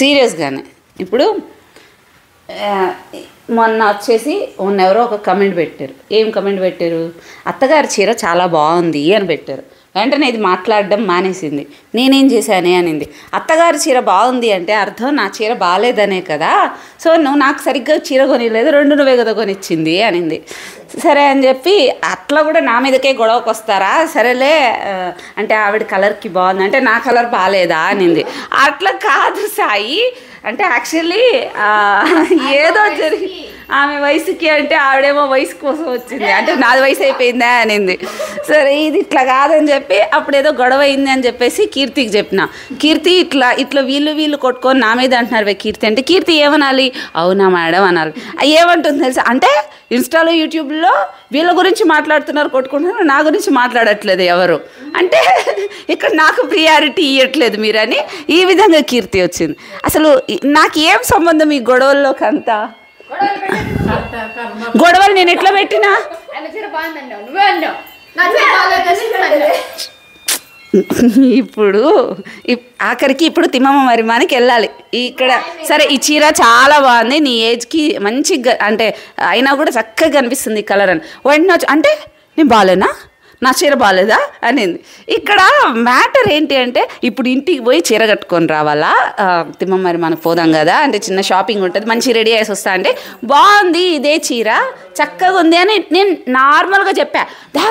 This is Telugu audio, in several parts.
సీరియస్గానే. ఇప్పుడు మొన్న వచ్చేసి ఎవరో ఒక కమెంట్ పెట్టారు. ఏం కమెంట్ పెట్టారు? అత్తగారి చీర చాలా బాగుంది అని పెట్టారు. వెంటనే ఇది మాట్లాడడం మానేసింది. నేనేం చేశానే అనింది. అత్తగారి చీర బాగుంది అంటే అర్థం నా చీర బాగాలేదనే కదా. సో నువ్వు నాకు సరిగ్గా చీర కొనిలేదు, 2 నువ్వే కదా కొనిచ్చింది అనింది. సరే అని చెప్పి అట్లా కూడా నా మీదకే గొడవకు వస్తారా? సరేలే అంటే ఆవిడ కలర్కి బాగుంది అంటే నా కలర్ బాగాలేదా అనింది. అట్లా కాదు సాయి, అంటే యాక్చువల్లీ ఏదో జరిగి ఆమె వయసుకి అంటే ఆవిడేమో వయసు కోసం వచ్చింది, అంటే నాది వయసు అయిపోయిందా అనింది. సరే ఇది ఇట్లా కాదని చెప్పి అప్పుడు ఏదో గొడవ అయింది అని చెప్పేసి కీర్తికి చెప్పిన. కీర్తి ఇట్లా వీళ్ళు కొట్టుకొని నా మీద అంటున్నారు కీర్తి అంటే, కీర్తి ఏమనాలి? అవునా మేడం అనాలి. ఏమంటుంది తెలుసా? అంటే ఇన్స్టాలో యూట్యూబ్లో వీళ్ళ గురించి మాట్లాడుతున్నారు, కొట్టుకుంటున్నారు, నా గురించి మాట్లాడట్లేదు ఎవరు, అంటే ఇక్కడ నాకు ప్రియారిటీ ఇవ్వట్లేదు మీరని ఈ విధంగా కీర్తి వచ్చింది. అసలు నాకు ఏం సంబంధం ఈ గొడవల్లోకి అంతా? గొడవలు నేను ఎట్లా పెట్టినా? ఇప్పుడు ఆఖరికి ఇప్పుడు తిమ్మమ్మ మరిమానికి వెళ్ళాలి ఇక్కడ. సరే ఈ చీర చాలా బాగుంది, నీ ఏజ్కి మంచి అంటే అయినా కూడా చక్కగా కనిపిస్తుంది కలర్ అని. వెంటనే అంటే నేను బాగాలేనా, నా చీర బాగాలేదా అనింది. ఇక్కడ మ్యాటర్ ఏంటి అంటే, ఇప్పుడు ఇంటికి పోయి చీర కట్టుకొని రావాలా, తిమ్మమ్మ మరి మనకు పోదాం కదా అంటే చిన్న షాపింగ్ ఉంటుంది, మంచి రెడీ అయ్యేసి వస్తా అంటే బాగుంది ఇదే చీర చక్కగా ఉంది అని నేను నార్మల్గా చెప్పా.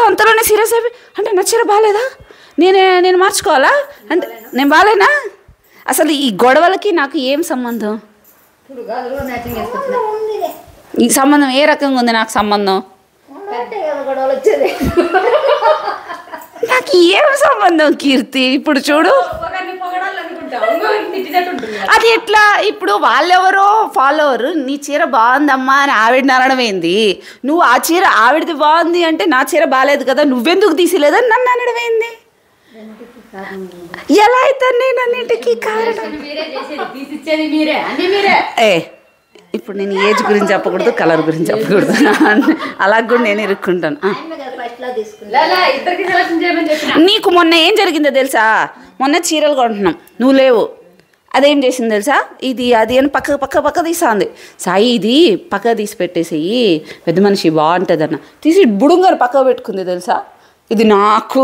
అంతలోనే సీరియస్ అయిపోయి అంటే నా చీర బాగాలేదా, నేను మార్చుకోవాలా అంటే నేను బాగాలేనా? అసలు ఈ గొడవలకి నాకు ఏం సంబంధం? ఈ సంబంధం ఏ రకంగా ఉంది నాకు సంబంధం? నాకు ఏం సంబంధం కీర్తి? ఇప్పుడు చూడు అది ఎట్లా? ఇప్పుడు వాళ్ళెవరో ఫాలోవర్ నీ చీర బాగుందమ్మా అని ఆవిడని అనడం ఏంది? నువ్వు ఆ చీర ఆవిడది బాగుంది అంటే నా చీర బాగాలేదు కదా, నువ్వెందుకు తీసిలేదని నన్ను అనడం ఏంది? ఎలా అయితే నేను అన్నిటికీ కారణం? ఇప్పుడు నేను ఏజ్ గురించి చెప్పకూడదు, కలర్ గురించి చెప్పకూడదు, అలా కూడా నేను ఇరుక్కుంటాను. నీకు మొన్న ఏం జరిగిందో తెలుసా? మొన్న చీరలు కొంటున్నాం, నువ్వు లేవు. అదేం చేసింది తెలుసా? ఇది అది అని పక్క తీసాంది. సాయి ఇది పక్క తీసి పెట్టేసేయి, పెద్ద మనిషి బాగుంటుంది అన్న. తీసి బుడుంగారు పక్క పెట్టుకుంది తెలుసా? ఇది నాకు.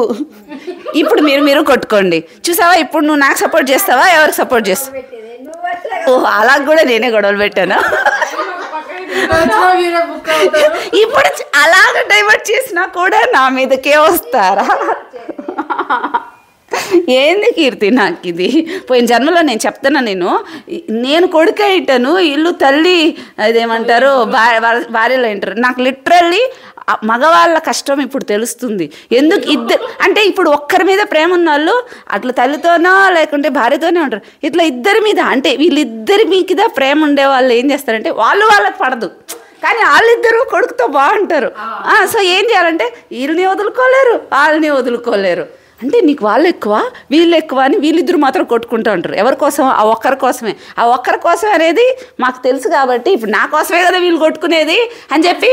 ఇప్పుడు మీరు కొట్టుకోండి. చూసావా? ఇప్పుడు నువ్వు నాకు సపోర్ట్ చేస్తావా, ఎవరికి సపోర్ట్ చేస్తావు? ఓహ్ అలా కూడా నేనే గొడవలు పెట్టాను. ఇప్పుడు అలాగ డైవర్ట్ చేసినా కూడా నా మీదకే వస్తారా? ఏంది కీర్తి నాకు ఇది? పోయిన జన్మలో నేను చెప్తాను, నేను కొడుకు అయిటాను, ఇల్లు తల్లి అదేమంటారు భార్యలో అంటారు. నాకు లిటరల్లీ మగవాళ్ళ కష్టం ఇప్పుడు తెలుస్తుంది. ఎందుకు అంటే ఇప్పుడు ఒక్కరి మీద ప్రేమ ఉన్న వాళ్ళు అట్లా తల్లితోనో లేకుంటే భార్యతోనే ఉంటారు. ఇట్లా ఇద్దరి మీద అంటే వీళ్ళిద్దరి మీద ప్రేమ ఉండే వాళ్ళు ఏం చేస్తారంటే వాళ్ళకి పడదు, కానీ వాళ్ళిద్దరూ కొడుకుతో బాగుంటారు. సో ఏం చేయాలంటే వీళ్ళని వదులుకోలేరు, వాళ్ళని వదులుకోలేరు. అంటే నీకు వాళ్ళు ఎక్కువ వీళ్ళు ఎక్కువ అని వీళ్ళిద్దరు మాత్రం కొట్టుకుంటూ ఉంటారు. ఎవరి కోసం? ఆ ఒక్కరి కోసమే. ఆ ఒక్కరి కోసం అనేది మాకు తెలుసు కాబట్టి ఇప్పుడు నా కోసమే కదా వీళ్ళు కొట్టుకునేది అని చెప్పి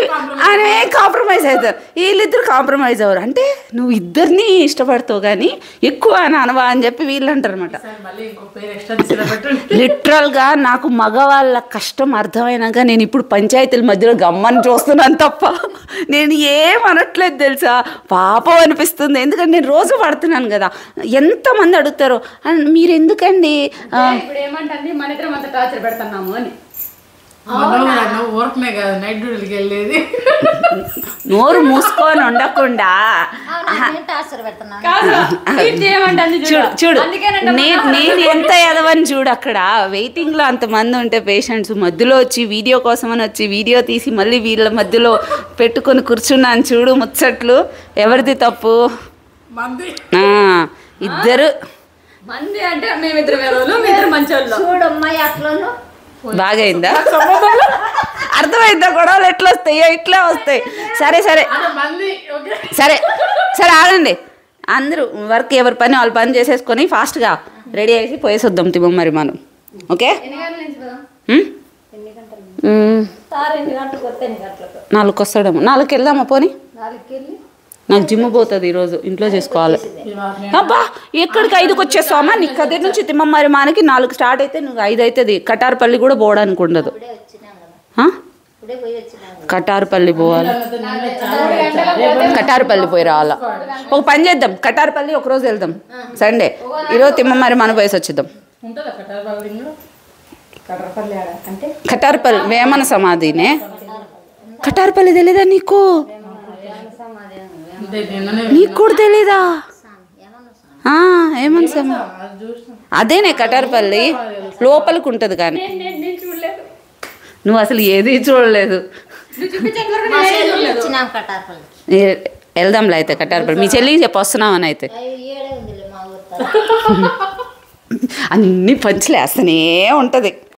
ఆయన కాంప్రమైజ్ అవుతారు. వీళ్ళిద్దరు కాంప్రమైజ్ అవ్వరు. అంటే నువ్వు ఇద్దరిని ఇష్టపడతావు కానీ ఎక్కువ అని అనవా అని చెప్పి వీళ్ళు అంటారు అనమాట. లిటరల్గా నాకు మగవాళ్ళ కష్టం అర్థమైనాక నేను ఇప్పుడు పంచాయతీల మధ్యలో గమ్మని చూస్తున్నాను తప్ప నేను ఏమనట్లేదు తెలుసా. పాపం అనిపిస్తుంది, ఎందుకంటే నేను రోజు పడుతున్నాను కదా. ఎంతమంది అడుగుతారు మీరు ఎందుకండి పెడుతున్నాము అని. నోరు మూసుకొని ఉండకుండా చూడు నేను ఎంత ఎదవని చూడు. అక్కడ వెయిటింగ్ లో అంతమంది ఉంటే పేషెంట్స్ మధ్యలో వచ్చి వీడియో కోసమని వచ్చి వీడియో తీసి మళ్ళీ వీళ్ళ మధ్యలో పెట్టుకొని కూర్చున్నాను చూడు. ముచ్చట్లు ఎవరిది తప్పు? ఇద్దరు మంది అంటే మేమిద్దరు మంచోళ్ళు. బాగైందా? అర్థమైందా? గొడవలు ఎట్లా వస్తాయో ఇట్లా వస్తాయి. సరే సరే సరే సరే ఆగండి. అందరూ వర్క్ ఎవరి పని వాళ్ళు పని చేసేసుకొని ఫాస్ట్గా రెడీ అయ్యి పోయేసి వద్దాం తిమ్మమ్మ మరి మనం. ఓకే 4కి వస్తాడేమో. 4కి వెళ్దామా? పోనీ నాకు జిమ్ పోతుంది ఈరోజు, ఇంట్లో చేసుకోవాలి. అబ్బా ఎక్కడికి 5కి వచ్చేస్తావమ్మా? నీకు కదిరి నుంచి తిమ్మమ్మారి మానకి 4 స్టార్ట్ అయితే నువ్వు 5 అవుతుంది. కటార్పల్లి కూడా పోవడానికి ఉండదు. కటార్పల్లి పోవాలి, కటార్పల్లి పోయి రావాలా. ఒక పని చేద్దాం, కటార్పల్లి ఒకరోజు వెళ్దాం సండే, ఈరోజు తిమ్మమ్మారి మన పోయేసి వచ్చేద్దాం. కటార్పల్లి వేమన సమాధినే. కటార్పల్లి తెలీదా నీకు? నీకు కూడా తెలీదా? ఏమని సమాధి అదేనే కటార్పల్లి లోపలికి ఉంటుంది. కానీ నువ్వు అసలు ఏది చూడలేదు. వెళ్దాంలే అయితే కటార్పల్లి. మీ చెల్లికి చెప్పి వస్తున్నామని అయితే అన్నీ పంచులేస్తూనే ఉంటుంది.